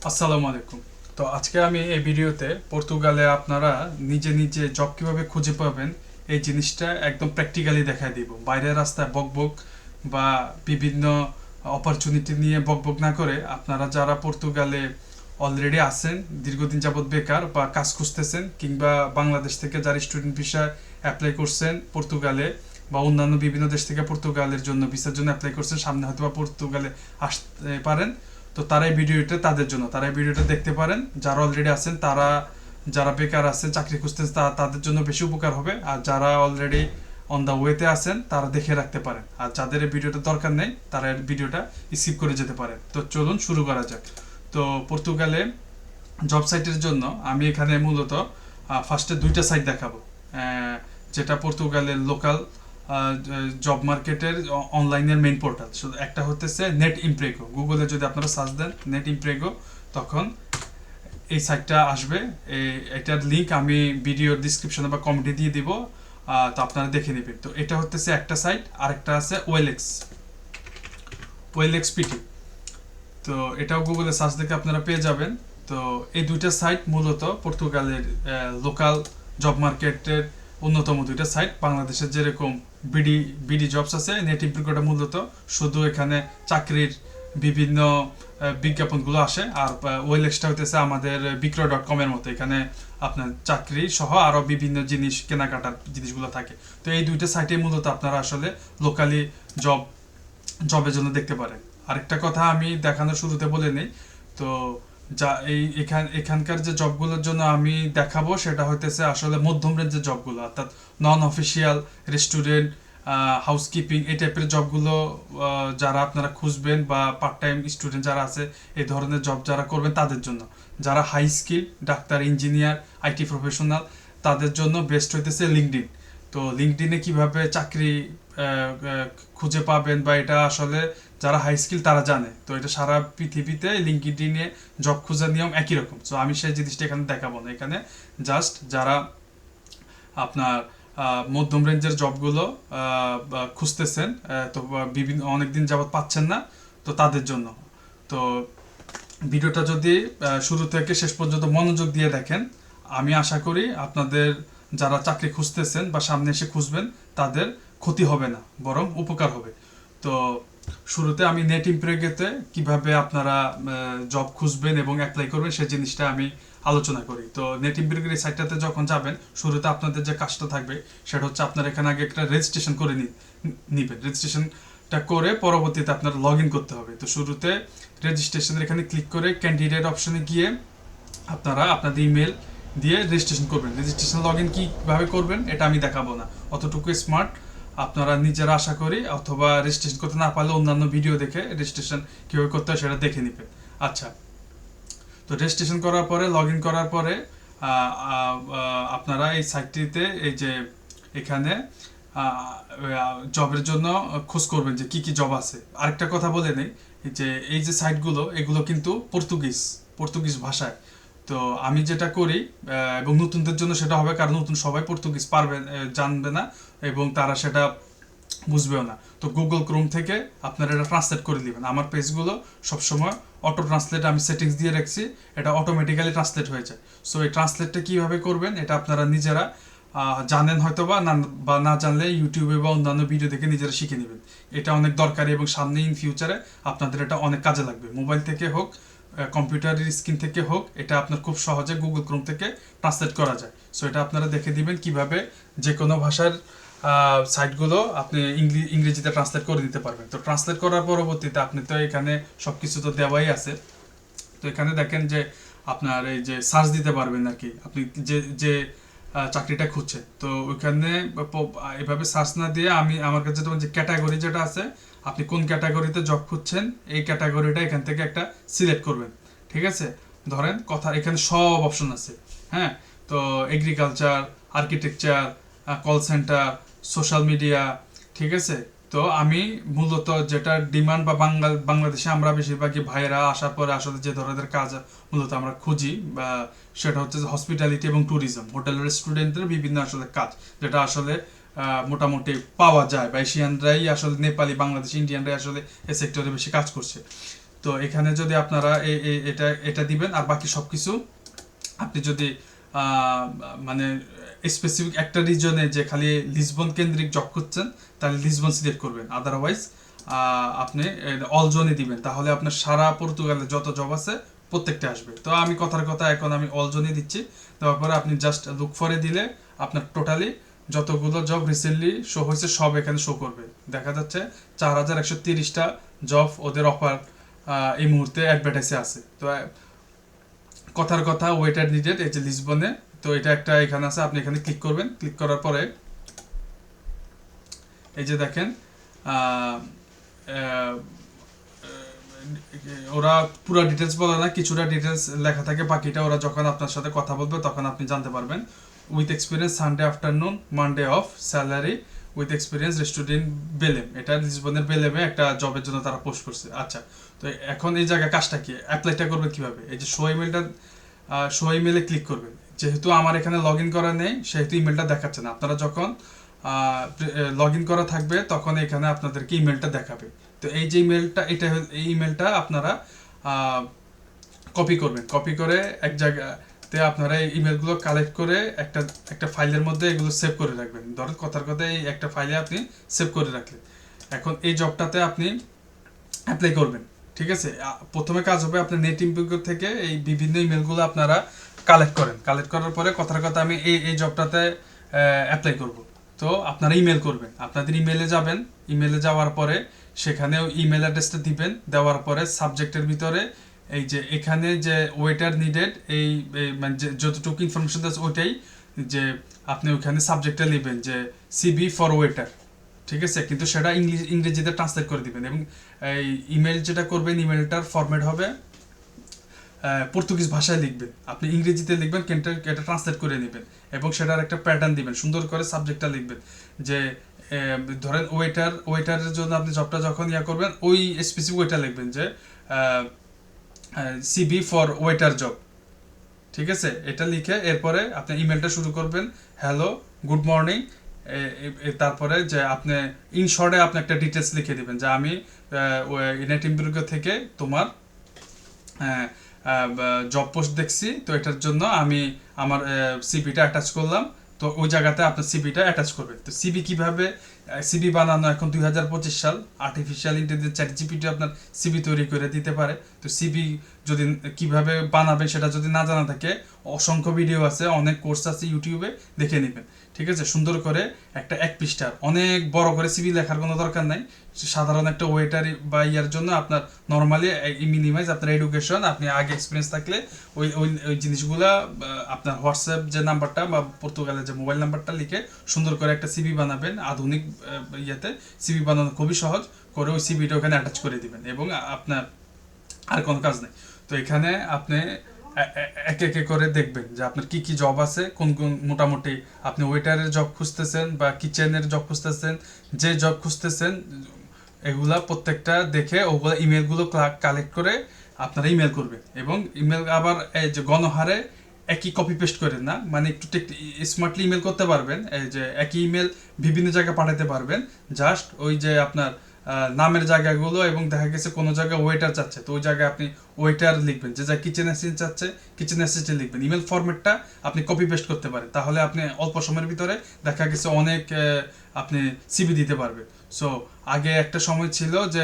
আসসালামু আলাইকুম। তো আজকে আমি এই ভিডিওতে পর্তুগালে আপনারা নিজে নিজে জব কিভাবে খুঁজে পাবেন এই জিনিসটা একদম প্র্যাকটিক্যালি দেখায় দিব। বাইরের রাস্তায় বকবক বা বিভিন্ন অপরচুনিটি নিয়ে বকবক না করে আপনারা যারা পর্তুগালে অলরেডি আছেন, দীর্ঘদিন যাবত বেকার বা কাজ খুঁজতেছেন, কিংবা বাংলাদেশ থেকে যারা স্টুডেন্ট ভিসা অ্যাপ্লাই করছেন পর্তুগালে বা অন্যান্য বিভিন্ন দেশ থেকে পর্তুগালের জন্য ভিসার জন্য অ্যাপ্লাই করছেন, সামনে হয়তো বা পর্তুগালে আসতে পারেন, তো তারা এই ভিডিওটা তাদের জন্য, তারা এই ভিডিওটা দেখতে পারেন। যারা অলরেডি আছেন, তারা যারা বেকার আছেন, চাকরি খুঁজতেছেন, তাদের জন্য বেশি উপকার হবে। আর যারা অলরেডি অন দ্য ওয়েতে আছেন তারা দেখে রাখতে পারেন, আর যাদের এই ভিডিওটা দরকার নেই তারা এই ভিডিওটা স্কিপ করে যেতে পারেন। তো চলুন শুরু করা যাক। তো পর্তুগালে জব সাইটের জন্য আমি এখানে মূলত ফার্স্টে দুইটা সাইট দেখাবো, যেটা পর্তুগালের লোকাল জব মার্কেটের অনলাইনের মেইন পোর্টাল। একটা হতেছে নেট ইমপ্রেগো। গুগলে যদি আপনারা সার্চ দেন নেট ইমপ্রেগো, তখন এই সাইটটা আসবে। এটার লিঙ্ক আমি ভিডিওর ডিসক্রিপশনে বা কমেন্টে দিয়ে দিব, তো আপনারা দেখে নেবেন। তো এটা হতেছে একটা সাইট, আরেকটা আছে ওয়েলএক্স, ওয়েলএক্স পিটি। তো এটাও গুগলে সার্চ দেখে আপনারা পেয়ে যাবেন। তো এই দুইটা সাইট মূলত পর্তুগালের লোকাল জব মার্কেটের অন্যতম দুইটা সাইট। বাংলাদেশের যেরকম বিডি বিডি জবস আছে, নেটিভ বিজ্ঞটা মূলত শুধু এখানে চাকরির বিভিন্ন বিজ্ঞাপনগুলো আসে। আর ওয়েলএক্সটা হইতেছে আমাদের বিক্রয়.com এর মতো, এখানে আপনার চাকরি সহ আরও বিভিন্ন জিনিস, কেনাকাটার জিনিসগুলো থাকে। তো এই দুইটা সাইটে মূলত আপনারা আসলে লোকালি জব জবের জন্য দেখতে পারেন। আরেকটা কথা আমি দেখানোর শুরুতে বলে নেই। তো যা এখানকার যে জবগুলোর জন্য আমি দেখাবো সেটা হইতেছে আসলে মধ্যম রেঞ্জের জবগুলো, অর্থাৎ নন অফিসিয়াল, রেস্টুরেন্ট, হাউসকিপিং, এই টাইপের জবগুলো যারা আপনারা খুঁজবেন, বা পার্ট টাইম স্টুডেন্ট যারা আছে এই ধরনের জব যারা করবেন তাদের জন্য। যারা high skill, doctor, engineer, IT professional, তাদের জন্য বেস্ট হইতেছে লিঙ্কডইন। তো লিঙ্কডইনে কিভাবে চাকরি খুঁজে পাবেন, বা এটা আসলে যারা হাই স্কিল তারা জানে। তো এটা সারা পৃথিবীতে লিঙ্কডইনে জব খোঁজার নিয়ম একই রকম। তো আমি সেই জিনিসটা এখানে দেখাবো না, এখানে জাস্ট যারা আপনার মধ্যম রেঞ্জের জবগুলো খুঁজতেছেন, তো বিভিন্ন অনেকদিন যাবত পাচ্ছেন না, তো তাদের জন্য। তো ভিডিওটা যদি শুরু থেকে শেষ পর্যন্ত মনোযোগ দিয়ে দেখেন, আমি আশা করি আপনাদের যারা চাকরি খুঁজতেছেন বা সামনে এসে খুঁজবেন তাদের ক্ষতি হবে না, বরং উপকার হবে। তো শুরুতে আমি নেট ইমপ্রেগেতে কিভাবে আপনারা জব খুঁজবেন এবং অ্যাপ্লাই করবেন সেই জিনিসটা আমি আলোচনা করি। তো নেট ইমপ্রেগের এই সাইটটাতে যখন যাবেন, শুরুতে আপনাদের যে কাজটা থাকবে সেটা হচ্ছে আপনার এখানে আগে একটা রেজিস্ট্রেশন করে নিবেন। রেজিস্ট্রেশনটা করে পরবর্তীতে আপনার লগ ইন করতে হবে। তো শুরুতে রেজিস্ট্রেশনের এখানে ক্লিক করে ক্যান্ডিডেট অপশনে গিয়ে আপনারা আপনাদের ইমেল দিয়ে রেজিস্ট্রেশন করবেন। রেজিস্ট্রেশন লগ ইন কীভাবে করবেন এটা আমি দেখাবো না, অতটুকু স্মার্ট আপনারা নিজেরা আশা করি, অথবা রেজিস্ট্রেশন করতে না পারলে অন্যান্য ভিডিও দেখে রেজিস্ট্রেশন কীভাবে করতে হয় সেটা দেখে নেবেন। আচ্ছা, তো রেজিস্ট্রেশন করার পরে, লগ ইন করার পরে আপনারা এই সাইটটিতে, এই যে এখানে জবের জন্য খোঁজ করবেন যে কি কি জব আছে। আরেকটা কথা বলে নেই, যে এই যে সাইটগুলো, এগুলো কিন্তু পর্তুগিজ ভাষায়। তো আমি যেটা করি, এবং নতুনদের জন্য সেটা হবে, কারণ নতুন সবাই পর্তুগিজ পারবে, জানবে না, এবং তারা সেটা বুঝবেও না। তো গুগল ক্রোম থেকে আপনারা এটা ট্রান্সলেট করে দিবেন। আমার পেজগুলো সবসময় অটো ট্রান্সলেট আমি সেটিংস দিয়ে রাখছি, এটা অটোমেটিক্যালি ট্রান্সলেট হয়ে যায়। সো এই ট্রান্সলেটটা কীভাবে করবেন এটা আপনারা নিজেরা জানেন হয়তো, বা না জানলে ইউটিউবে বা অন্যান্য ভিডিও দেখে নিজেরা শিখে নেবেন। এটা অনেক দরকারি, এবং সামনে ইন ফিউচারে আপনাদের এটা অনেক কাজে লাগবে। মোবাইল থেকে হোক, কম্পিউটারের স্ক্রিন থেকে হোক, এটা আপনার খুব সহজে গুগল ক্রোম থেকে ট্রান্সলেট করা যায়। সো এটা আপনারা দেখে দিবেন কিভাবে যে কোনো ভাষার সাইটগুলো আপনি ইংরেজিতে ট্রান্সলেট করে দিতে পারবেন। তো ট্রান্সলেট করার পরবর্তীতে আপনি তো এখানে সব কিছু তো দেওয়াই আছে। তো এখানে দেখেন যে আপনার এই যে সার্চ দিতে পারবেন আর কি, আপনি যে যে চাকরিটা খুঁজছেন। তো ওইখানে এভাবে সার্চ না দিয়ে আমার কাছে যেমন যে ক্যাটাগরি যেটা আছে, আপনি কোন ক্যাটাগরিতে জব খুঁজছেন এই ক্যাটাগরিটা এখান থেকে একটা সিলেক্ট করবেন। ঠিক আছে, ধরেন কথা এখানে সব অপশন আছে। হ্যাঁ, তো agriculture, architecture, call centre, social media, ঠিক আছে। তো আমি মূলত যেটা ডিমান্ড, বা বাংলাদেশে আমরা বেশিরভাগই ভাইয়েরা আসার পরে আসলে যে ধরনের কাজ মূলত আমরা খুঁজি, বা সেটা হচ্ছে হসপিটালিটি এবং ট্যুরিজম, হোটেল রেস্টুরেন্টের বিভিন্ন আসলে কাজ, যেটা আসলে মোটামুটি পাওয়া যায়, বা এশিয়ানরাই আসলে, নেপালি, বাংলাদেশ, ইন্ডিয়ানরাই আসলে এই সেক্টরে বেশি কাজ করছে। তো এখানে যদি আপনারা এটা এটা দিবেন, আর বাকি সব কিছু আপনি যদি মানে স্পেসিফিক একটা রিজনে যে খালি লিসবন কেন্দ্রিক জব করছেন তাহলে লিসবন সিলেক্ট করবেন, আদারওয়াইজ আপনি অল জোনে দিবেন, তাহলে আপনার সারা পর্তুগালে যত জব আছে প্রত্যেকটা আসবে। তো আমি কথার কথা এখন আমি অল জোনে দিচ্ছি, দেওয়ার পরে আপনি জাস্ট লুক ফরে দিলে আপনার টোটালি যতগুলো জব রিসেন্টলি শো হয়েছে সব এখানে শো করবে। দেখা যাচ্ছে 4130টা জব ওদের অফার এই মুহূর্তে অ্যাডভার্টাইজে আছে। তো কথার কথা ওয়েটার নিডেড এই যে লিসবনে, তো এটা একটা এখানে আছে, আপনি এখানে ক্লিক করবেন। ক্লিক করার পরে এই যে দেখেন ওরা পুরো ডিটেলস বলে না, কিছুটা ডিটেলস লেখা থাকে, বাকিটা ওরা যখন আপনার সাথে কথা বলবে তখন আপনি জানতে পারবেন। With experience Sunday afternoon, Monday of, salary with experience restaurant Belém, এটা লিসবনের বেলেমে একটা জবের জন্য তারা পোস্ট করছে। আচ্ছা, তো এখন এই জায়গায় কাজটা কি, অ্যাপ্লাইটা করবেন কিভাবে, এই যে শো ইমেলে ক্লিক করবেন। যেহেতু আমার এখানে লগ ইন করা নেই সেহেতু ইমেলটা দেখাচ্ছে না, আপনারা যখন লগ ইন করা থাকবে তখন এখানে আপনাদেরকে ইমেলটা দেখাবে। তো এই যে ইমেলটা, এই ইমেলটা আপনারা কপি করবেন, কপি করে এক জায়গাতে আপনারা এই ইমেলগুলো কালেক্ট করে একটা একটা ফাইলের মধ্যে এগুলো সেভ করে রাখবেন। ধরেন কথার কথা এই একটা ফাইলে আপনি সেভ করে রাখলেন। এখন এই জবটাতে আপনি অ্যাপ্লাই করবেন, ঠিক আছে। প্রথমে কাজ হবে আপনার নেট ইম্পিউর থেকে এই বিভিন্ন ইমেলগুলো আপনারা কালেক্ট করেন। কালেক্ট করার পরে কথার কথা আমি এই জবটাতে অ্যাপ্লাই করব। তো আপনারা ইমেল করবেন, আপনাদের ইমেলে যাবেন, ইমেলে যাওয়ার পরে সেখানে ইমেল অ্যাড্রেসটা দিবেন। দেওয়ার পরে সাবজেক্টের ভিতরে এই যে এখানে যে ওয়েটার নিডেড এই মানে যতটুকু ইনফরমেশন আছে ওইটাই, যে আপনি ওইখানে সাবজেক্টটা নেবেন যে সিবি ফর ওয়েটার, ঠিক আছে। কিন্তু সেটা ইংরেজিতে ট্রান্সলেট করে দিবেন, এবং এই ইমেল যেটা করবেন ইমেলটার ফরম্যাট হবে পর্তুগিজ ভাষায় লিখবেন, আপনি ইংরেজিতে লিখবেন কিন্তু এটা ট্রান্সলেট করে নেবেন, এবং সেটার একটা প্যাটার্ন দিবেন, সুন্দর করে সাবজেক্টটা লিখবেন যে ধরেন ওয়েটারের জন্য আপনি জবটা যখন করবেন ওই স্পেসিফিক ওয়েটার লিখবেন যে সিবি ফর ওয়েটার জব, ঠিক আছে। এটা লিখে এরপরে আপনি ইমেলটা শুরু করবেন, হ্যালো গুড মর্নিং, তারপরে যে আপনি ইন শর্টে আপনি একটা ডিটেলস লিখে দিবেন যে আমি ইউনাইটেড এমপ্লয়িজ থেকে তোমার জব পোস্ট দেখছি, তো এটার জন্য আমি আমার সিভিটা অ্যাটাচ করলাম। তো ওই জায়গাতে আপনার সিভিটা অ্যাটাচ করবেন। তো সিভি কিভাবে সিভি বানানো, এখন 2025 সাল, আর্টিফিশিয়াল ইন্টেলিজেন্স চ্যাট জিপিটি আপনার সিভি তৈরি করে দিতে পারে। তো সিভি যদি কিভাবে বানাবেন সেটা যদি না জানা থাকে, অসংখ্য ভিডিও আছে, অনেক কোর্স আছে ইউটিউবে, দেখে নেবেন, ঠিক আছে। সুন্দর করে একটা 1 পৃষ্ঠার, অনেক বড় করে সিভি লেখার কোনো দরকার নাই। সাধারণ একটা ওয়েটার বা ইয়ার জন্য আপনার নর্মালি মিনিমাইজ আপনার এডুকেশন, আপনি আগে এক্সপিরিয়েন্স থাকলে ওই ওই ওই জিনিসগুলা আপনার হোয়াটসঅ্যাপ যে নাম্বারটা বা পর্তুগালের যে মোবাইল নাম্বারটা লিখে সুন্দর করে একটা সিভি বানাবেন। আধুনিক ইয়েতে সিভি বানানো খুবই সহজ, করে ওই সিভিটা ওখানে অ্যাটাচ করে দিবেন, এবং আপনার আর কোনো কাজ নেই। তো এখানে আপনি একে একে করে দেখবেন যে আপনার কি কি জব আছে, কোন কোন মোটামুটি আপনি ওয়েটারের জব খুঁজতেছেন বা কিচেনের জব খুঁজতেছেন, যে জব খুঁজতেছেন এগুলা প্রত্যেকটা দেখে ওগুলো ইমেলগুলো কালেক্ট করে আপনারা ইমেল করবেন। এবং ইমেল আবার এই যে গণহারে একই কপি পেস্ট করেন না, মানে একটু স্মার্টলি ইমেল করতে পারবেন, এই যে একই ইমেল বিভিন্ন জায়গায় পাঠাতে পারবেন। জাস্ট ওই যে আপনার নামের জায়গাগুলো, এবং দেখা গেছে কোনো জায়গায় ওয়েটার চাচ্ছে তো ওই জায়গায় আপনি ওয়েটার লিখবেন, যে জায়গায় কিচেন অ্যাসিস্ট্যান্ট চাচ্ছে কিচেন অ্যাসিস্ট্যান্ট লিখবেন। ইমেল ফরম্যাটটা আপনি কপি পেস্ট করতে পারেন, তাহলে আপনি অল্প সময়ের ভিতরে দেখা গেছে অনেক আপনি সিভি দিতে পারবেন। সো আগে একটা সময় ছিল যে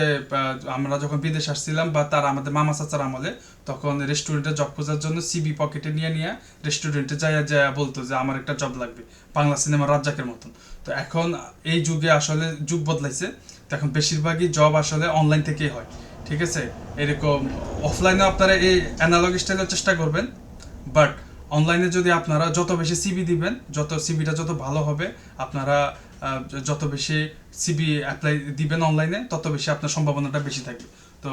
আমরা যখন বিদেশ আসছিলাম বা তার আমাদের মামা চাচার আমলে, তখন রেস্টুরেন্টে জব খোঁজার জন্য সিভি পকেটে নিয়ে নিয়ে রেস্টুরেন্টে যায় বলতো যে আমার একটা জব লাগবে, বাংলা সিনেমার রাজ্জাকের মতন। তো এখন এই যুগে আসলে যুগ বদলাইছে, তো এখন বেশিরভাগই জব আসলে অনলাইন থেকেই হয়, ঠিক আছে। এরকম অফলাইনে আপনারা এই অ্যানালগ স্টাইলের চেষ্টা করবেন, বাট অনলাইনে যদি আপনারা যত বেশি সিভি দিবেন, যত সিভিটা যত ভালো হবে, আপনারা যত বেশি সিভি অ্যাপ্লাই দিবেন অনলাইনে, তত বেশি আপনার সম্ভাবনাটা বেশি থাকবে। তো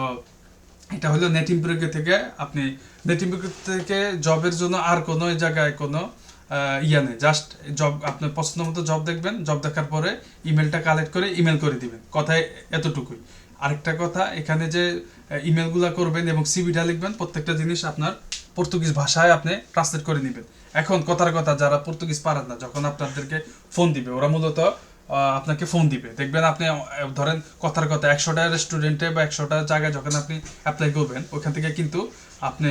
এটা হলো নেট ইমপ্লয়ি থেকে। আপনি নেট ইমপ্লয়ি থেকে জবের জন্য আর কোনো জায়গায় কোনো ইয়া নেই, জাস্ট জব আপনার পছন্দ মতো জব দেখবেন, জব দেখার পরে ইমেলটা কালেক্ট করে ইমেল করে দিবেন, কথায় এতটুকুই। আরেকটা কথা, এখানে যে ইমেলগুলো করবেন এবং সিভিটা লিখবেন, প্রত্যেকটা জিনিস আপনার পর্তুগিজ ভাষায় আপনি ট্রান্সলেট করে নেবেন। এখন কথার কথা, যারা পর্তুগিজ পারেন না, যখন আপনাদেরকে ফোন দিবে, ওরা মূলত আপনাকে ফোন দিবে। দেখবেন আপনি ধরেন কথার কথা 100টা রেস্টুরেন্টে বা 100টা জায়গায় যখন আপনি অ্যাপ্লাই করবেন, ওইখান থেকে কিন্তু আপনি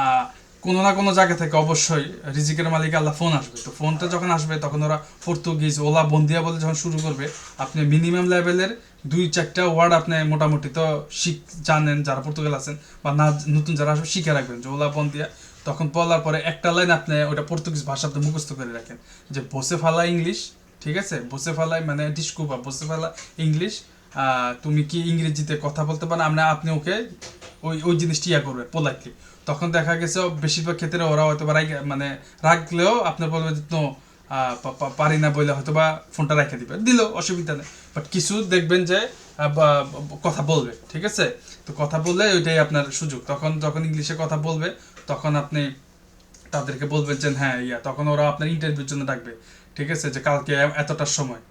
আহ, কোনো না কোনো জায়গা থেকে অবশ্যই রিজিকের মালিক আল্লাহ ফোন আসবে। তো ফোনটা যখন আসবে তখন ওরা পর্তুগিজ ওলা বন্দিয়া বলে যখন শুরু করবে, আপনি মিনিমাম লেভেলের 2-4টা ওয়ার্ড আপনি মোটামুটি তো জানেন যারা পর্তুগাল আছেন, বা না নতুন যারা আসবে শিখে রাখবেন যে ওলা বন্দিয়া। তখন বলার পরে একটা লাইন আপনি ওটা পর্তুগিজ ভাষা আপনি মুখস্থ করে রাখেন যে বসে ফালা ইংলিশ, ঠিক আছে, বসে ফালাই মানে ডিস্কুবা বসে ফালা ইংলিশ, তুমি কি ইংরেজিতে কথা বলতে পারেন, আপনি ওকে ওই ওই জিনিসটি ইয়া করবে পোলাইটলি। তখন দেখা গেছে বেশিরভাগ ক্ষেত্রে ওরা হয়তো বা মানে রাখলেও আপনার বলবে যে তো পারি না বলে হয়তো বা ফোনটা রেখে দিবে, দিল অসুবিধা নেই। বাট কিছু দেখবেন যে কথা বলবে, ঠিক আছে। তো কথা বললে ওইটাই আপনার সুযোগ। তখন যখন ইংলিশে কথা বলবে তখন আপনি তাদেরকে বলবেন যে হ্যাঁ ইয়া, তখন ওরা আপনার ইন্টারভিউর জন্য ডাকবে, ঠিক আছে, যে কালকে এতটার সময়,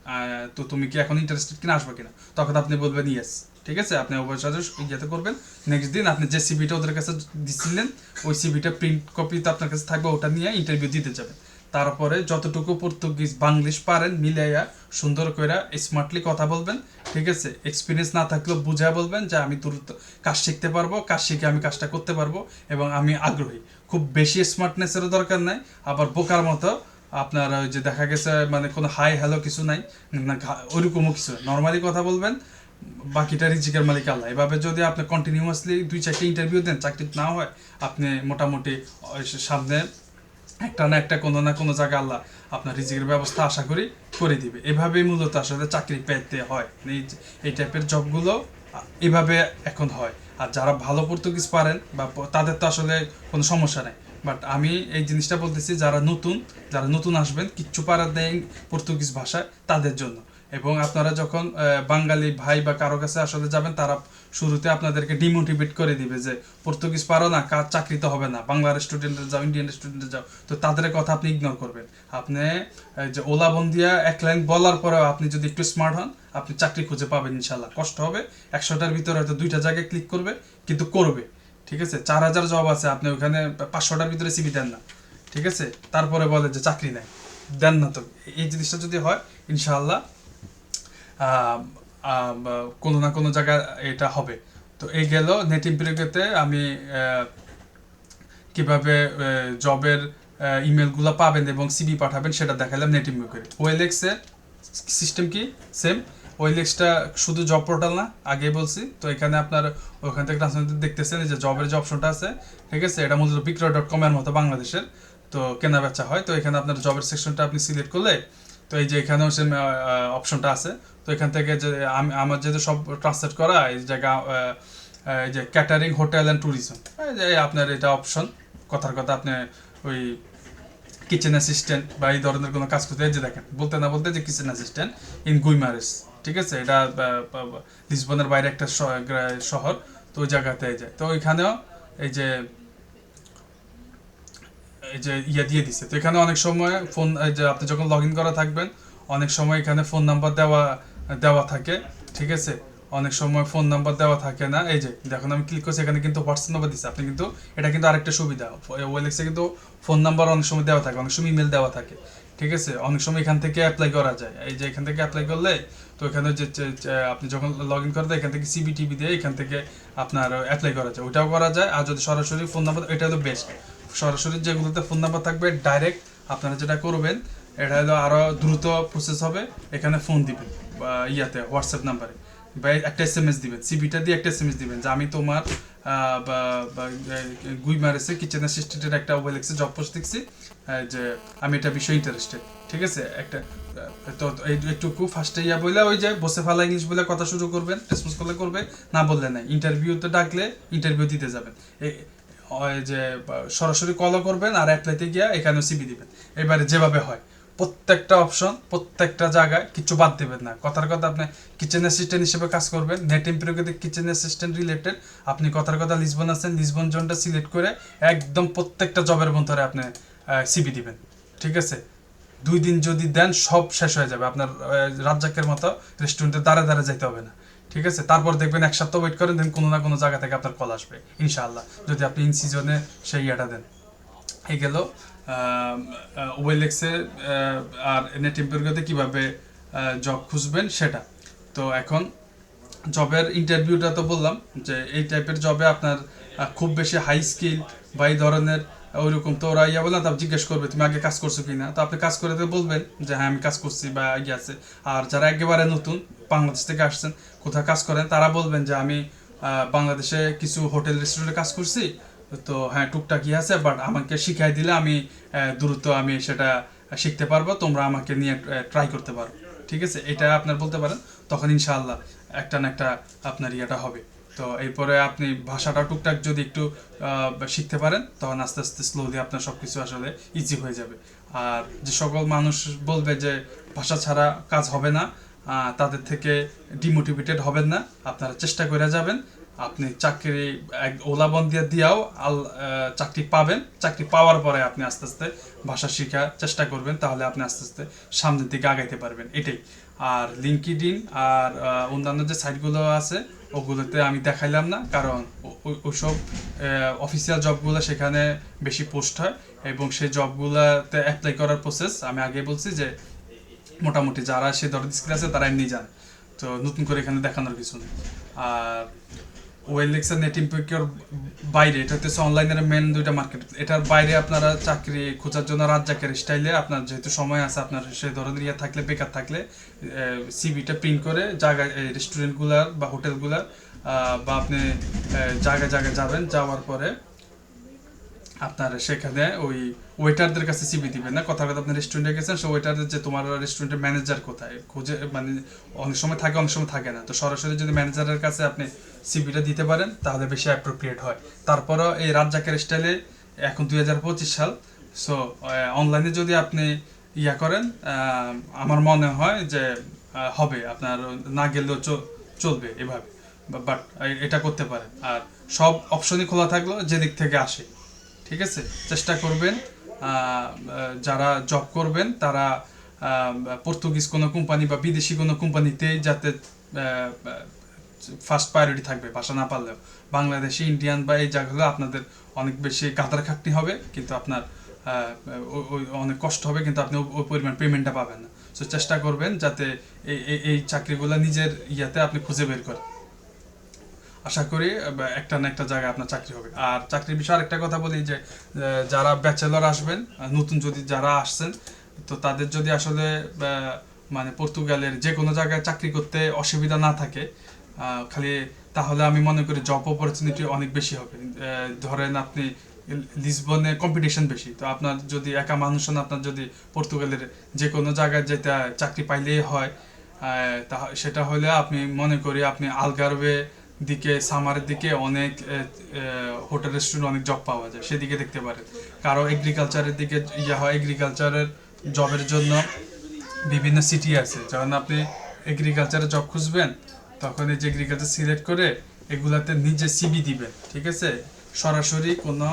তো তুমি কি এখন ইন্টারেস্টেড কিনা, আসবে কিনা। তখন আপনি বলবেন ইয়েস, ঠিক আছে, আপনি ওদের সাথে ইয়েতে করবেন। নেক্সট দিন আপনি যে সিভিটা ওদের কাছে দিচ্ছিলেন ওই সিভিটা প্রিন্ট কপি তো আপনার কাছে থাকবে, ওটা নিয়ে ইন্টারভিউ দিতে যাবেন। তারপরে যতটুকু পর্তুগিজ বাংলিশ পারেন মিলাইয়া সুন্দর করে স্মার্টলি কথা বলবেন, ঠিক আছে। এক্সপিরিয়েন্স না থাকলেও বুঝা বলবেন যে আমি তোর কাজ শিখতে পারবো, কাজ শিখে আমি কাজটা করতে পারবো এবং আমি আগ্রহী। খুব বেশি স্মার্টনেসেরও দরকার নাই, আবার বোকার মতো আপনার ওই যে দেখা গেছে মানে কোনো হাই হ্যালো কিছু নাই, ওইরকমও কিছু নাই, নর্মালি কথা বলবেন। বাকিটা রিজিকের মালিক আল্লাহ। এভাবে যদি আপনি কন্টিনিউয়াসলি 2-4টা ইন্টারভিউ দেন, চাকরি না হয়, আপনি মোটামুটি সামনে একটা না একটা কোনো না কোনো জায়গায় আল্লাহ আপনার রিজিকের ব্যবস্থা আশা করি করে দিবে। এভাবেই মূলত আসলে চাকরি পেতে হয়, এই টাইপের জবগুলো এভাবে এখন হয়। আর যারা ভালো পর্তুগিজ পারেন বা তাদের তো আসলে কোনো সমস্যা নেই। বাট আমি এই জিনিসটা বলতেছি যারা নতুন আসবেন, কিচ্ছু পারার নেই পর্তুগিজ ভাষায়, তাদের জন্য। এবং আপনারা যখন বাঙালি ভাই বা কারো কাছে আসলে যাবেন, তারা শুরুতে আপনাদেরকে ডিমোটিভেট করে দিবে যে পর্তুগিজ পারো না, কাজ চাকরিতে হবে না, বাংলা রেস্টুরেন্টে যাও, ইন্ডিয়ান রেস্টুরেন্টে যাও। তো তাদের কথা আপনি ইগনোর করবেন। আপনি যে ওলা বন্দিয়া এক লাইন বলার পরেও আপনি যদি একটু স্মার্ট হন, আপনি চাকরি খুঁজে পাবেন ইনশাল্লাহ। কষ্ট হবে, 100টার ভিতরে হয়তো 2টা জায়গায় ক্লিক করবে, কিন্তু করবে, ঠিক আছে। 4000 জব আছে, আপনি ওখানে 500টার ভিতরে সিভি দেন না, ঠিক আছে, তারপরে বলে যে চাকরি নাই, দেন না। তো এই জিনিসটা যদি হয় ইনশাআল্লাহ কোনো না কোনো জায়গায় এটা হবে। তো এই গেল নেট ইমপ্রিগেতে আমি কিভাবে জবের ইমেলগুলো পাবেন এবং সিভি পাঠাবেন সেটা দেখালাম নেট ইমপ্রিগে। ওয়েলএক্সের সিস্টেম কি সেম। ওয়েলএক্সটা শুধু জব পোর্টাল না, আগেই বলছি। তো এখানে আপনার ওখান থেকে ট্রান্সলেট দেখতেছেন যে জবের যে অপশনটা আছে, ঠিক আছে, এটা মূলত বিক্রয়.com এর মতো বাংলাদেশের। তো কেনা বেচা হয়। তো এখানে আপনার জবের সেকশনটা আপনি সিলেক্ট করলে, তো এই যে এখানেও সেম অপশনটা আছে। তো এখান থেকে যে আমার যেহেতু সব ট্রান্সলেট করা, এই জায়গা এই যে ক্যাটারিং হোটেল অ্যান্ড ট্যুরিজম, এই আপনার এটা অপশন। কথার কথা আপনি ওই কিচেন অ্যাসিস্ট্যান্ট বা এই ধরনের কোনো কাজ করতে, যে দেখেন বলতে না বলতে যে কিচেন অ্যাসিস্ট্যান্ট ইন গুইমারেস, ঠিক আছে, এটা লিসবনের বাইরে একটা শহর। তো ওই জায়গাতে যায়। তো ওইখানেও এই যে ইয়ে দিয়ে দিচ্ছে। তো এখানে অনেক সময় ফোন, যে আপনি যখন লগ ইন করা থাকবেন, অনেক সময় এখানে ফোন নাম্বার দেওয়া দেওয়া থাকে, ঠিক আছে, অনেক সময় ফোন নাম্বার দেওয়া থাকে না। এই যে দেখুন আমি ক্লিক করছি, এখানে কিন্তু হোয়াটসঅ্যাপ নাম্বার দিচ্ছে। আপনি কিন্তু এটা কিন্তু আরেকটা সুবিধা, ওয়েলএক্সে কিন্তু ফোন নাম্বার অনেক সময় দেওয়া থাকে, অনেক সময় ইমেল দেওয়া থাকে, ঠিক আছে। অনেক সময় এখান থেকে অ্যাপ্লাই করা যায়। এই যে এখান থেকে অ্যাপ্লাই করলে, তো এখানে যে আপনি যখন লগ ইন করতে এখান থেকে সিবিটিভি দিয়ে এখান থেকে আপনার অ্যাপ্লাই করা যায়, ওইটাও করা যায়। আর যদি সরাসরি ফোন নাম্বার, এটা হলো বেস্ট। সরাসরি যেগুলোতে ফোন নাম্বার থাকবে ডাইরেক্ট আপনারা যেটা করবেন, এটা হলো আরও দ্রুত প্রসেস হবে। এখানে ফোন দিবেন বা ইয়াতে হোয়াটসঅ্যাপ নাম্বারে, বা একটা এসএমএস দিবেন, সিবিটা দিয়ে একটা এসএমএস দিবেন যে আমি তোমার গুইমারেসে কিচেন অ্যাসিস্ট্যান্টের একটা ওয়েলএক্সে জব পোস্ট দেখছি, যে আমি এটা বিষয়ে ইন্টারেস্টেড, ঠিক আছে। একটা তো এইটুকু ফার্স্টে ইয়া বলে ওই যে বসে ফালা ইংলিশ বলে কথা শুরু করবেন, রেসপন্স করলে করবে, না বললে নাই। ইন্টারভিউতে ডাকলে ইন্টারভিউ দিতে যাবেন, যে সরাসরি কলও করবেন, আর অ্যাপ্লাইতে গিয়া এখানেও সিবি দিবেন। এবারে যেভাবে হয় প্রত্যেকটা অপশন, প্রত্যেকটা জায়গায় কিছু বাদ দেবেন না। কথার কথা আপনি কিচেন অ্যাসিস্ট্যান্ট হিসেবে কাজ করবেন, নেট ইমপ্রিগেতে কিচেন অ্যাসিস্ট্যান্ট রিলেটেড। আপনি কথার কথা লিসবন আছেন, লিসবন জোনটা সিলেক্ট করে একদম প্রত্যেকটা জবের মধ্যে আপনি সিবি দিবেন, ঠিক আছে। 2 দিন যদি দেন সব শেষ হয়ে যাবে। আপনার রাজ্জাকের মতো রেস্টুরেন্টে দাঁড়ে দাঁড়ে যেতে হবে না, ঠিক আছে। তারপর দেখবেন 1 সপ্তাহ ওয়েট করেন, দেন কোনো না কোনো জায়গা থেকে আপনার কল আসবে ইনশাআল্লাহ, যদি আপনি ইন সিজনে সেই ইয়েটা দেন। এই গেল ওয়েলএক্সে আর নেট ইমপ্রিগেতে কীভাবে জব খুঁজবেন সেটা। তো এখন জবের ইন্টারভিউটা তো বললাম যে এই টাইপের জবে আপনার খুব বেশি হাই স্কিল বা এই ধরনের ওইরকম তো ওরা ইয়া বলে না, তারপর জিজ্ঞেস করবে তুমি আগে কাজ করছো কিনা, তো আপনি কাজ করে তো বলবেন যে হ্যাঁ আমি কাজ করছি বা ইয়ে আছে। আর যারা একেবারে নতুন বাংলাদেশ থেকে আসছেন, কোথায় কাজ করেন, তারা বলবেন যে আমি বাংলাদেশে কিছু হোটেল রেস্টুরেন্টে কাজ করছি, তো হ্যাঁ টুকটাক ইয়ে আছে, বাট আমাকে শিখাই দিলে আমি দ্রুত আমি সেটা শিখতে পারবো, তোমরা আমাকে নিয়ে ট্রাই করতে পারো। ঠিক আছে, এটা আপনার বলতে পারেন, তখন ইনশাআল্লাহ একটা না একটা আপনার ইয়েটা হবে। তো এরপরে আপনি ভাষাটা টুকটাক যদি একটু শিখতে পারেন, তখন আস্তে আস্তে স্লোলি আপনার সব কিছু আসলে ইজি হয়ে যাবে। আর যে সকল মানুষ বলবে যে ভাষা ছাড়া কাজ হবে না, তাদের থেকে ডিমোটিভেটেড হবেন না, আপনারা চেষ্টা করে যাবেন। আপনি চাকরি ওলা বন্দিয়া দিয়াও চাকরি পাবেন। চাকরি পাওয়ার পরে আপনি আস্তে আস্তে ভাষা শেখার চেষ্টা করবেন, তাহলে আপনি আস্তে আস্তে সামনের দিকে আগাইতে পারবেন, এটাই। আর লিঙ্কডইন আর অন্যান্য যে সাইটগুলো আছে ওগুলোতে আমি দেখাইলাম না, কারণ ওইসব অফিসিয়াল জবগুলো সেখানে বেশি পোস্ট হয়, এবং সেই জবগুলোতে অ্যাপ্লাই করার প্রসেস আমি আগে বলছি যে মোটামুটি যারা সে ধরনের স্কিল আছে তারা এমনি জানে, তো নতুন করে এখানে দেখানোর কিছু নেই। আর ওয়েলএক্স আর নেটিম্পিকের বাইরে, এটা হচ্ছে অনলাইনের মেন দুইটা মার্কেট, এটার বাইরে আপনারা চাকরি খোঁজার জন্য রাজ্জাকের স্টাইলে আপনার যেহেতু সময় আছে, আপনার সেই ধরনের ইয়ে থাকলে, বেকার থাকলে সিভিটা প্রিন্ট করে জায়গায় রেস্টুরেন্টগুলার বা হোটেলগুলার বা আপনি জায়গায় জায়গায় যাবেন, যাওয়ার পরে আপনার সেখানে ওই ওয়েটারদের কাছে সিভি দিবেন না, কথা কথা আপনি রেস্টুরেন্টে গেছেন, সে ওয়েটারদের যে তোমার রেস্টুরেন্টের ম্যানেজার কোথায় খুঁজে, মানে অনেক সময় থাকে অনেক সময় থাকে না, তো সরাসরি যদি ম্যানেজারের কাছে আপনি সিভিটা দিতে পারেন তাহলে বেশি অ্যাপ্রোপ্রিয়েট হয়। তারপরও এই রাজ্জাকের স্টাইলে এখন 2025 সাল, সো অনলাইনে যদি আপনি ইয়া করেন, আমার মনে হয় যে হবে, আপনার না গেলেও চলবে এভাবে, বাট এটা করতে পারেন। আর সব অপশনই খোলা থাকলো যে দিক থেকে আসে, ঠিক আছে। চেষ্টা করবেন যারা জব করবেন তারা পর্তুগিজ কোনো কোম্পানি বা বিদেশি কোনো কোম্পানিতেই যাতে ফার্স্ট প্রায়োরিটি থাকবে, ভাষা না পারলেও। বাংলাদেশি, ইন্ডিয়ান বা এই জায়গাগুলো আপনাদের অনেক বেশি গাদার খাটনি হবে, কিন্তু আপনার অনেক কষ্ট হবে, কিন্তু আপনি ওই পরিমাণ পেমেন্টটা পাবেন না। সো চেষ্টা করবেন যাতে এই চাকরিগুলো নিজের ইয়াতে আপনি খুঁজে বের করেন। আশা করি একটা না একটা জায়গায় আপনার চাকরি হবে। আর চাকরির বিষয়ে আরেকটা কথা বলি যে যারা ব্যাচেলর আসবেন, নতুন যদি যারা আসছেন, তো তাদের যদি আসলে মানে পর্তুগালের যে কোনো জায়গায় চাকরি করতে অসুবিধা না থাকে খালি, তাহলে আমি মনে করি জব অপরচুনিটি অনেক বেশি হবে। ধরেন আপনি লিসবনে কম্পিটিশন বেশি, তো আপনার যদি একা মানুষ হন, আপনার যদি পর্তুগালের যে কোনো জায়গায় যেটা চাকরি পাইলেই হয়, সেটা হলে আপনি মনে করি আপনি আলগারভে দিকে, সামারের দিকে অনেক হোটেল রেস্টুরেন্ট অনেক জব পাওয়া যায়, সেদিকে দেখতে পারেন। কারো এগ্রিকালচারের দিকে ইয়ে হয়, এগ্রিকালচারের জবের জন্য বিভিন্ন সিটি আছে, যখন আপনি এগ্রিকালচারে জব খুঁজবেন তখন এই যে এগ্রিকালচার সিলেক্ট করে এগুলাতে নিজে সিবি দিবেন, ঠিক আছে। সরাসরি কোনো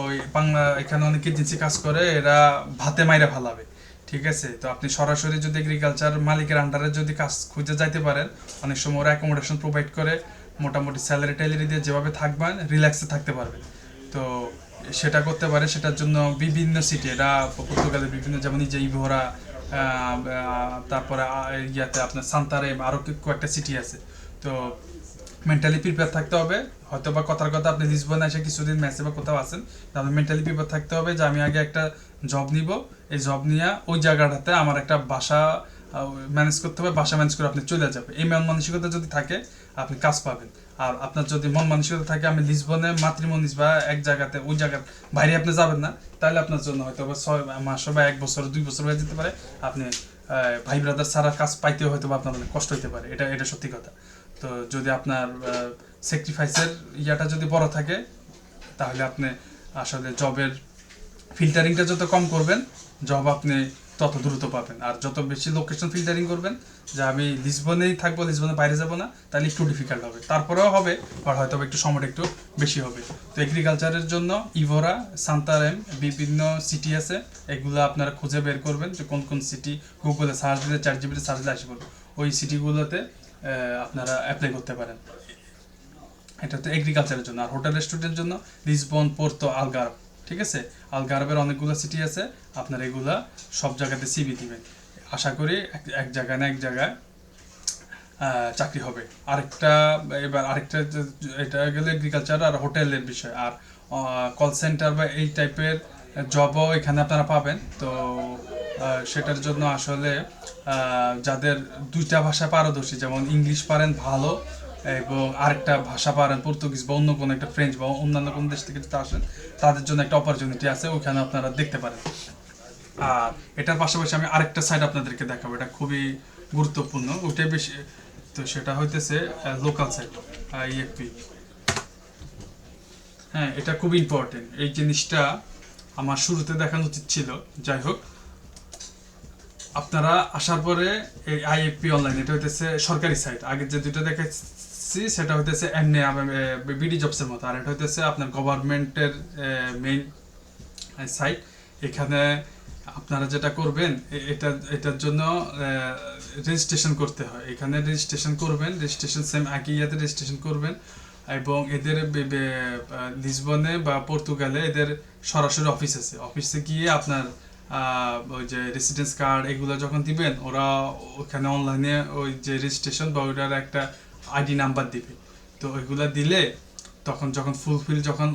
ওই বাংলা, এখানে অনেক এজেন্সি কাজ করে, এরা ভাতে মাইরা ফালাবে, ঠিক আছে। তো আপনি সরাসরি যদি এগ্রিকালচার মালিকের আন্ডারে যদি কাজ খুঁজে যাইতে পারেন, অনেক সময় ওরা অ্যাকোমোডেশন প্রোভাইড করে, মোটামুটি স্যালারি ট্যালারি দিয়ে যেভাবে থাকবেন রিল্যাক্সে থাকতে পারবেন। তো সেটা করতে পারে, সেটার জন্য বিভিন্ন সিটি, এটা পর্তুগালের বিভিন্ন, যেমন যে ইভোরা, তারপরে ইয়াতে আপনার সান্তারেম, আরও কয়েকটা সিটি আছে। তো মেন্টালি প্রিপেয়ার থাকতে হবে, হয়তো বা কথার কথা আপনি লিসবনে এসে কিছুদিন ম্যাচে বা কোথাও আছেন, তাহলে মেন্টালি প্রিপেয়ার থাকতে হবে যে আমি আগে একটা জব নিব, এই জব নিয়ে ওই জায়গাটাতে আমার একটা বাসা ম্যানেজ করতে হবে, বাসা ম্যানেজ করে আপনি চলে যাবে, এই মন মানসিকতা যদি থাকে আপনি কাজ পাবেন। আর আপনার যদি মন মানসিকতা থাকে আমি লিসবনে মাতৃমনিস বা এক জায়গাতে, ওই জায়গার বাইরে আপনি যাবেন না, তাহলে আপনার জন্য হয়তো বা 6 মাস বা 1 বছর 2 বছর হয়ে যেতে পারে, আপনি ভাই ব্রাদার ছাড়া কাজ পাইতেও হয়তো বা আপনার অনেক কষ্ট হতে পারে, এটা সত্যি কথা। তো যদি আপনার স্যাক্রিফাইসের ইয়াটা যদি বড় থাকে, তাহলে আপনি আসলে জবের ফিল্টারিংটা যত কম করবেন, জব আপনি তত দ্রুত পাবেন। আর যত বেশি লোকেশন ফিল্টারিং করবেন যে আমি লিসবনেই থাকবো, লিসবনের বাইরে যাব না, তাহলে একটু ডিফিকাল্ট হবে, তারপরেও হবে, আর হয়তো একটু সময়টা একটু বেশি হবে। তো এগ্রিকালচারের জন্য ইভোরা, সান্তারেম, বিভিন্ন সিটি আছে, এগুলো আপনারা খুঁজে বের করবেন যে কোন কোন সিটি, গুগলে সার্চ দিলে, চ্যাটজিপিটি সার্চ দিলে আসে পড়বে, ওই সিটিগুলোতে আপনারা অ্যাপ্লাই করতে পারেন। এটা তো এগ্রিকালচারের জন্য। আর হোটেল রেস্টুরেন্টের জন্য লিসবন, পোর্তো, আলগারভ, ঠিক আছে। আলগারভের অনেকগুলো সিটি আছে, আপনার এগুলা সব জায়গাতে সিভি দিবেন। আশা করি এক জায়গায় না এক জায়গায় চাকরি হবে। আরেকটা এটা গেলে এগ্রিকালচার আর হোটেলের বিষয়। আর কল সেন্টার বা এই টাইপের জবও এখানে আপনারা পাবেন। তো সেটার জন্য আসলে যাদের দুইটা ভাষা পারদর্শী, যেমন ইংলিশ পারেন ভালো এবং আরেকটা ভাষা পারেন পর্তুগিজ বা অন্য কোনো একটা ফ্রেঞ্চ বা অন্যান্য কোনো দেশ থেকে যদি আসেন, তাদের জন্য একটা অপরচুনিটি আছে, ওখানে আপনারা দেখতে পারেন। আর এটার পাশাপাশি আমি আরেকটা সাইড আপনাদেরকে দেখাবো, এটা খুবই গুরুত্বপূর্ণ, ওইটাই বেশি। তো সেটা হইতেছে লোকাল সাইড, ইএফপি। হ্যাঁ, এটা খুব ইম্পর্টেন্ট। এই জিনিসটা আমার শুরুতে দেখানো উচিত ছিল। যাই হোক, আপনারা আসার পরে এই আইএফপি অনলাইন, এটা হইতেছে সরকারি সাইট। আগে যে দুটো দেখাচ্ছি সেটা হইতেছে এমনি বিডি জবসের মতো, আর এটা হইতেছে আপনার গভর্নমেন্টের মেইন সাইট। এখানে আপনারা যেটা করবেন, এটার জন্য রেজিস্ট্রেশন করতে হয়। এখানে রেজিস্ট্রেশন করবেন, রেজিস্ট্রেশন সেম একই ইয়াতে রেজিস্ট্রেশন করবেন। এবং এদের লিসবনে বা পর্তুগালে এদের সরাসরি অফিস আছে। অফিসে গিয়ে আপনার ওই যে রেসিডেন্স কার্ড এগুলো যখন দিবেন, ওরা ওখানে অনলাইনে ওই যে রেজিস্ট্রেশন বা ওইটার একটা আইডি নাম্বার দিবে। তো ওইগুলা দিলে তখন যখন ফুলফিল যখন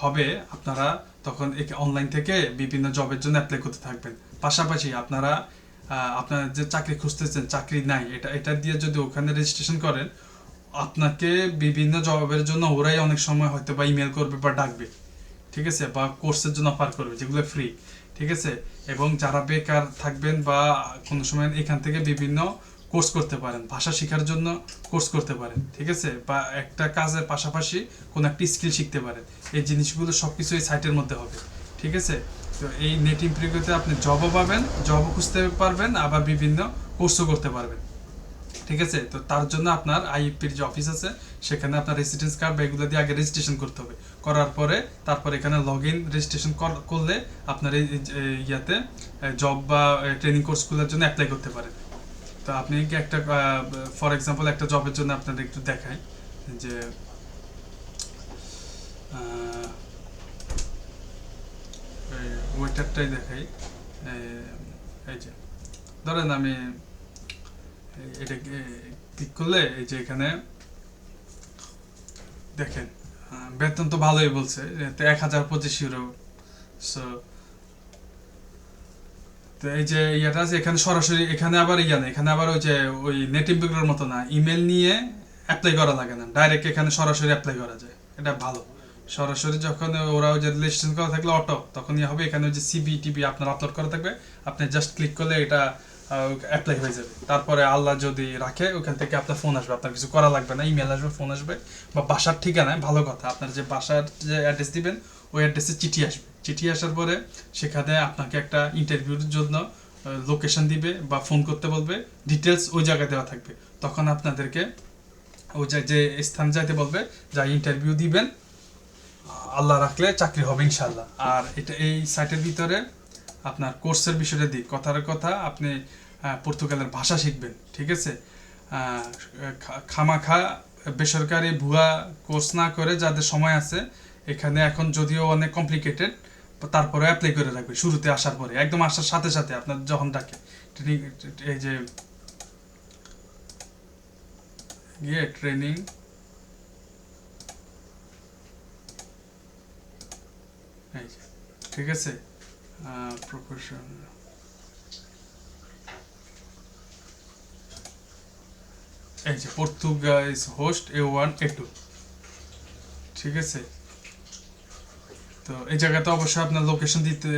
হবে, আপনারা তখন অনলাইন থেকে বিভিন্ন জবের জন্য অ্যাপ্লাই করতে থাকবেন। পাশাপাশি আপনারা আপনার যে চাকরি খুঁজতেছেন, চাকরি নাই, এটা দিয়ে যদি ওখানে রেজিস্ট্রেশন করেন, আপনাকে বিভিন্ন জবের জন্য ওরাই অনেক সময় হয়তো বা ইমেল করবে বা ডাকবে, ঠিক আছে, বা কোর্সের জন্য অফার করবে যেগুলো ফ্রি, ঠিক আছে। এবং যারা বেকার থাকবেন বা কোনো সময় এখান থেকে বিভিন্ন কোর্স করতে পারেন, ভাষা শেখার জন্য কোর্স করতে পারেন, ঠিক আছে, বা একটা কাজের পাশাপাশি কোনো একটা স্কিল শিখতে পারেন। এই জিনিসগুলো সব কিছু এই সাইটের মধ্যে হবে, ঠিক আছে। তো এই নেট ইমপ্রিগোতে আপনি জবও পাবেন, জবও খুঁজতে পারবেন, আবার বিভিন্ন কোর্সও করতে পারবেন, ঠিক আছে। তো তার জন্য আপনার আইএফপির যে অফিস আছে সেখানে আপনার রেসিডেন্স কার্ড বা এগুলো দিয়ে আগে রেজিস্ট্রেশন করতে হবে। করার পরে তারপর এখানে লগ ইন রেজিস্ট্রেশন করলে আপনার এই ইয়াতে জব বা ট্রেনিং কোর্সগুলোর জন্য অ্যাপ্লাই করতে পারেন। তো আপনি কি একটা ফর এক্সাম্পল একটা জবের জন্য আপনাদের একটু দেখাই যে ওয়েটারটাই দেখাই। এই যে ধরেন আমি এটা ক্লিক করলে এই যে এখানে দেখেন বেতন তো ভালোই বলছে, 1025 ইউরো। সো তো এই যে ইয়াটা আছে এখানে সরাসরি, এখানে আবার এখানে আবার ওই যে ওই নেট ইমপ্রিগোর মতো না, ইমেল নিয়ে অ্যাপ্লাই করা লাগে না, ডাইরেক্ট এখানে সরাসরি অ্যাপ্লাই করা যায়। এটা ভালো। সরাসরি যখন ওরা ওই যে রেজিস্ট্রেশন করা থাকলে অটো, তখন ইয়ে হবে, এখানে ওই যে সিবি টিবি আপনার আপলোড করা থাকবে, আপনি জাস্ট ক্লিক করলে এটা অ্যাপ্লাই হয়ে যাবে। তারপরে আল্লাহ যদি রাখে ওখান থেকে আপনার ফোন আসবে, আপনার কিছু করা লাগবে না, ইমেল আসবে, ফোন আসবে, বা বাসার ঠিকানায়, ভালো কথা, আপনার যে বাসার যে অ্যাড্রেস দিবেন ওই অ্যাড্রেসে চিঠি আসবে। চিঠি আসার পরে সেখানে আপনাকে একটা ইন্টারভিউর জন্য লোকেশন দিবে বা ফোন করতে বলবে, ডিটেলস ওই জায়গায় দেওয়া থাকবে। তখন আপনাদেরকে ওই যে স্থান যাইতে বলবে, যা ইন্টারভিউ দিবেন, আল্লাহ রাখলে চাকরি হবে ইনশাল্লাহ। আর এটা এই সাইটের ভিতরে আপনার কোর্সের বিষয়টা দিক, কথার কথা আপনি পর্তুগালের ভাষা শিখবেন, ঠিক আছে। খামাখা বেসরকারি ভুয়া কোর্স না করে যাদের সময় আছে, এখানে এখন যদিও অনেক কমপ্লিকেটেড, তারপরে অ্যাপ্লাই করে রাখবে শুরুতে আসার পরে, একদম আসার সাথে সাথে আপনার যখন ডাকে এই যে গিয়ে ট্রেনিং, ঠিক আছে, প্রফেশন, এই যে পর্তুগাইজ হোস্ট A1 A2, ঠিক আছে। তো এই জায়গাতে অবশ্যই আপনার লোকেশন দিতে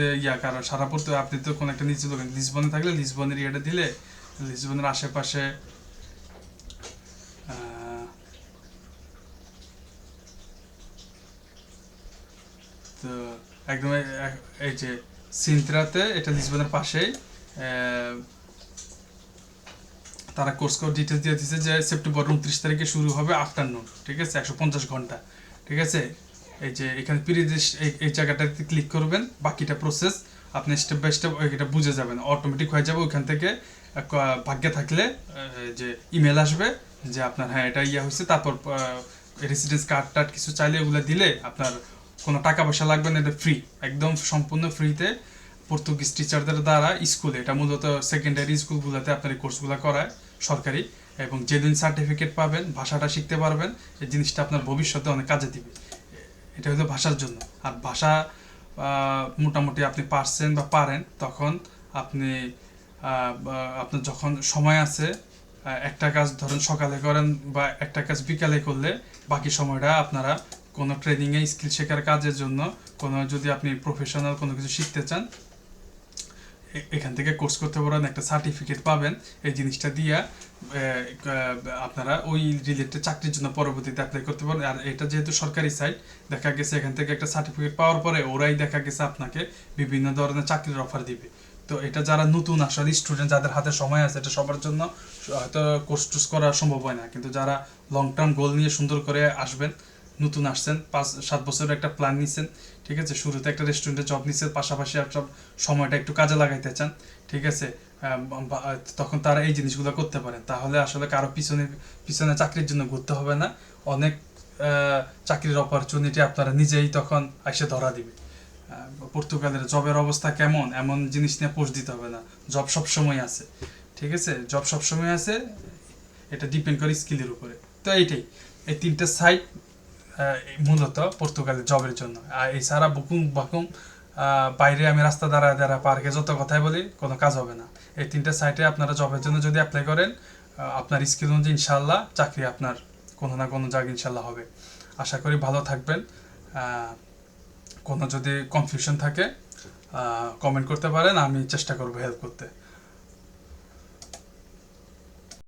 কারণ সারা পড়তে আপনি তো কোনো একটা নিচে লোকেশন, লিসবনে থাকলে লিসবনের ইয়েটা দিলে লিসবনের আশেপাশে তো একদম এই যে সিন্ত্রাতে, এটা লিসবনের পাশেই, তারা কোর্স ডিটেলস দিয়ে দিচ্ছে যে সেপ্টেম্বর 29 তারিখে শুরু হবে আফটারনুন, ঠিক আছে, 150 ঘন্টা, ঠিক আছে। এই যে এখানে প্রিদেশ এই জায়গাটাতে ক্লিক করবেন, বাকিটা প্রসেস আপনি স্টেপ বাই স্টেপ এটা বুঝে যাবেন, অটোমেটিক হয়ে যাবে। ওইখান থেকে ভাগ্যে থাকলে যে ইমেল আসবে যে আপনার হ্যাঁ এটা হয়েছে, তারপর রেসিডেন্স কার্ড টার্ড কিছু চাইলে ওগুলো দিলে আপনার কোনো টাকা পয়সা লাগবে না, এটা ফ্রি, একদম সম্পূর্ণ ফ্রিতে পর্তুগিজ টিচারদের দ্বারা স্কুলে, এটা মূলত সেকেন্ডারি স্কুলগুলোতে আপনার এই কোর্সগুলো করায় সরকারি, এবং যেদিন সার্টিফিকেট পাবেন, ভাষাটা শিখতে পারবেন, এই জিনিসটা আপনার ভবিষ্যতে অনেক কাজে দিবে। এটা হলো ভাষার জন্য। আর ভাষা মোটামুটি আপনি পারছেন বা পারেন, তখন আপনি আপনার যখন সময় আছে, একটা কাজ ধরেন সকালে করেন বা একটা কাজ বিকালে করলে, বাকি সময়টা আপনারা কোনো ট্রেনিংয়ে স্কিল শেখার কাজের জন্য, কোনো যদি আপনি প্রফেশনাল কোনো কিছু শিখতে চান, এখান থেকে কোর্স করতে পারেন, একটা সার্টিফিকেট পাবেন। এই জিনিসটা দিয়ে আপনারা ওই রিলেটেড চাকরির জন্য পরবর্তীতে অ্যাপ্লাই করতে পারেন। আর এটা যেহেতু সরকারি সাইট, দেখা গেছে এখান থেকে একটা সার্টিফিকেট পাওয়ার পরে ওরাই দেখা গেছে আপনাকে বিভিন্ন ধরনের চাকরির অফার দিবে। তো এটা যারা নতুন আসলে স্টুডেন্ট, যাদের হাতে সময় আছে, এটা সবার জন্য হয়তো কোর্স টুস করা সম্ভব হয় না, কিন্তু যারা লং টার্ম গোল নিয়ে সুন্দর করে আসবেন, নতুন আসছেন, 5-7 বছরের একটা প্ল্যান নিচ্ছেন, ঠিক আছে, শুরুতে একটা রেস্টুরেন্টে জব নিচ্ছেন, পাশাপাশি সব সময়টা একটু কাজে লাগাইতে চান, ঠিক আছে, তখন তারা এই জিনিসগুলো করতে পারেন। তাহলে আসলে কারো পিছনে পিছনে চাকরির জন্য ঘুরতে হবে না, অনেক চাকরির অপরচুনিটি আপনারা নিজেই তখন এসে ধরা দিবে। পর্তুগালের জবের অবস্থা কেমন, এমন জিনিস নিয়ে পোস্ট দিতে হবে না, জব সবসময় আছে, ঠিক আছে, জব সবসময় আছে, এটা ডিপেন্ড করে স্কিলের উপরে। তো এইটাই, এই 3টে সাইট মূলত পর্তুগালের জবের জন্য। আর এছাড়া বুকুং বাকুম বাইরে আমি রাস্তা দাঁড়ায় দাঁড়ায় পার্কে যত কথাই বলি, কোনো কাজ হবে না। এই 3টে সাইটে আপনারা জবের জন্য যদি অ্যাপ্লাই করেন, আপনার স্কিল অনুযায়ী ইনশাল্লাহ চাকরি আপনার কোনো না কোনো জায়গায় ইনশাল্লাহ হবে। আশা করি ভালো থাকবেন। কোনো যদি কনফিউশন থাকে কমেন্ট করতে পারেন, আমি চেষ্টা করবো হেল্প করতে।